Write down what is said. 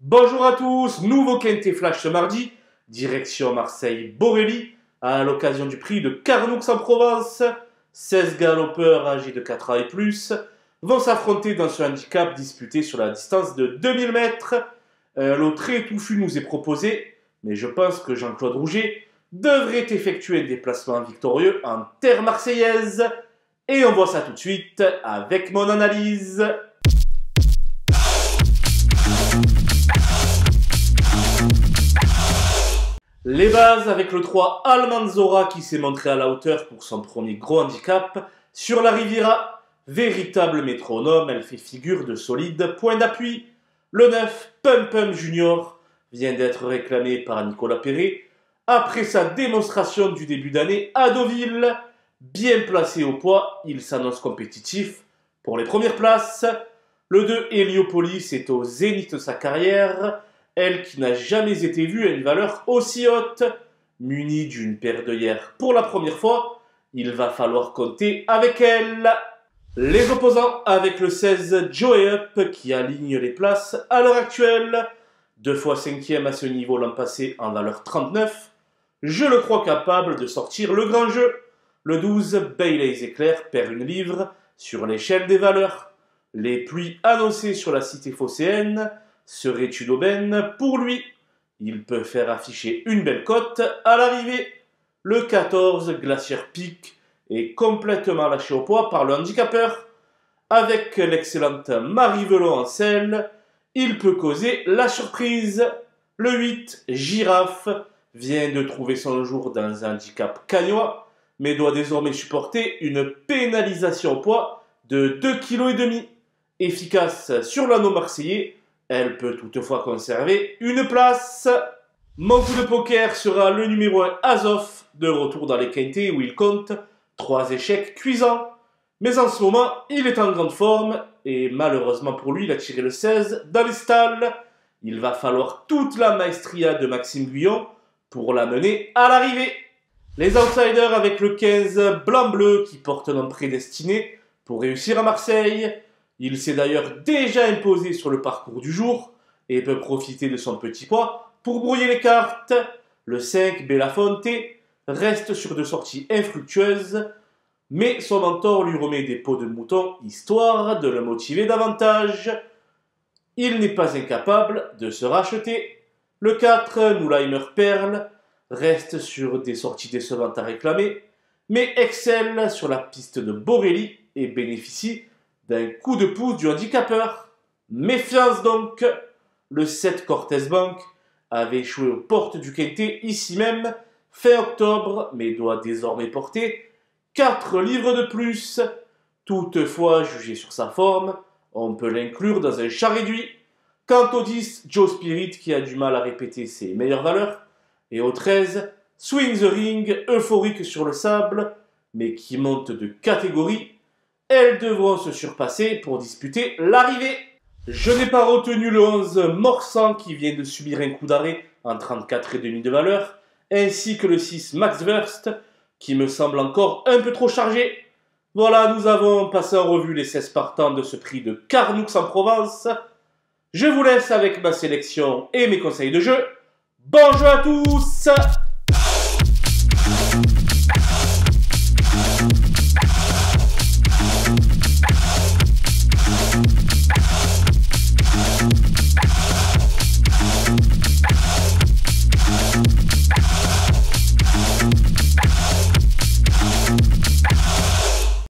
Bonjour à tous, nouveau Quintet Flash ce mardi, direction Marseille-Borély, à l'occasion du prix de Carnoux en Provence. 16 galopeurs âgés de 4 ans et plus vont s'affronter dans ce handicap disputé sur la distance de 2000 mètres. Un lot très touffu nous est proposé, mais je pense que Jean-Claude Rouget devrait effectuer un déplacement victorieux en terre marseillaise. Et on voit ça tout de suite avec mon analyse. Les bases avec le 3 Almanzora qui s'est montré à la hauteur pour son premier gros handicap sur la Riviera. Véritable métronome, elle fait figure de solide point d'appui. Le 9 Pum Pum Junior vient d'être réclamé par Nicolas Perret après sa démonstration du début d'année à Deauville. Bien placé au poids, il s'annonce compétitif pour les premières places. Le 2 Héliopolis est au zénith de sa carrière. Elle qui n'a jamais été vue à une valeur aussi haute. Munie d'une paire d'œillères pour la première fois, il va falloir compter avec elle. Les opposants avec le 16 Joey Up qui aligne les places à l'heure actuelle. 2 fois 5e à ce niveau l'an passé en valeur 39. Je le crois capable de sortir le grand jeu. Le 12 Bailey's Éclair perd une livre sur l'échelle des valeurs. Les pluies annoncées sur la cité phocéenne seraient une aubaine pour lui. Il peut faire afficher une belle cote à l'arrivée. Le 14 Glacier Peak est complètement lâché au poids par le handicapeur. Avec l'excellente Marie Velon en selle, il peut causer la surprise. Le 8 Girafe vient de trouver son jour dans un handicap cagnois, mais doit désormais supporter une pénalisation au poids de 2,5 kg. Efficace sur l'anneau marseillais, elle peut toutefois conserver une place. Mon coup de poker sera le numéro 1 Azov, de retour dans les quintets où il compte 3 échecs cuisants. Mais en ce moment, il est en grande forme et malheureusement pour lui, il a tiré le 16 dans les stalles. Il va falloir toute la maestria de Maxime Guyon pour l'amener à l'arrivée. Les outsiders avec le 15 Blanc-Bleu qui porte un nom prédestiné pour réussir à Marseille. Il s'est d'ailleurs déjà imposé sur le parcours du jour et peut profiter de son petit poids pour brouiller les cartes. Le 5 Belafonte reste sur 2 sorties infructueuses, mais son mentor lui remet des peaux de mouton histoire de le motiver davantage. Il n'est pas incapable de se racheter. Le 4 Moulheimer Perle reste sur des sorties décevantes à réclamer, mais excelle sur la piste de Borély et bénéficie d'un coup de pouce du handicapeur. Méfiance donc. Le 7 Cortez Bank avait échoué aux portes du Quintet ici même fin octobre, mais doit désormais porter 4 livres de plus. Toutefois, jugé sur sa forme, on peut l'inclure dans un chat réduit. Quant au 10 Joe Spirit qui a du mal à répéter ses meilleures valeurs, et au 13 Swing the Ring, euphorique sur le sable, mais qui monte de catégorie. Elles devront se surpasser pour disputer l'arrivée. Je n'ai pas retenu le 11 Morsan qui vient de subir un coup d'arrêt en 34,5 de valeur, ainsi que le 6 Max Verst qui me semble encore un peu trop chargé. Voilà, nous avons passé en revue les 16 partants de ce prix de Carnoux en Provence. Je vous laisse avec ma sélection et mes conseils de jeu. Bonjour à tous!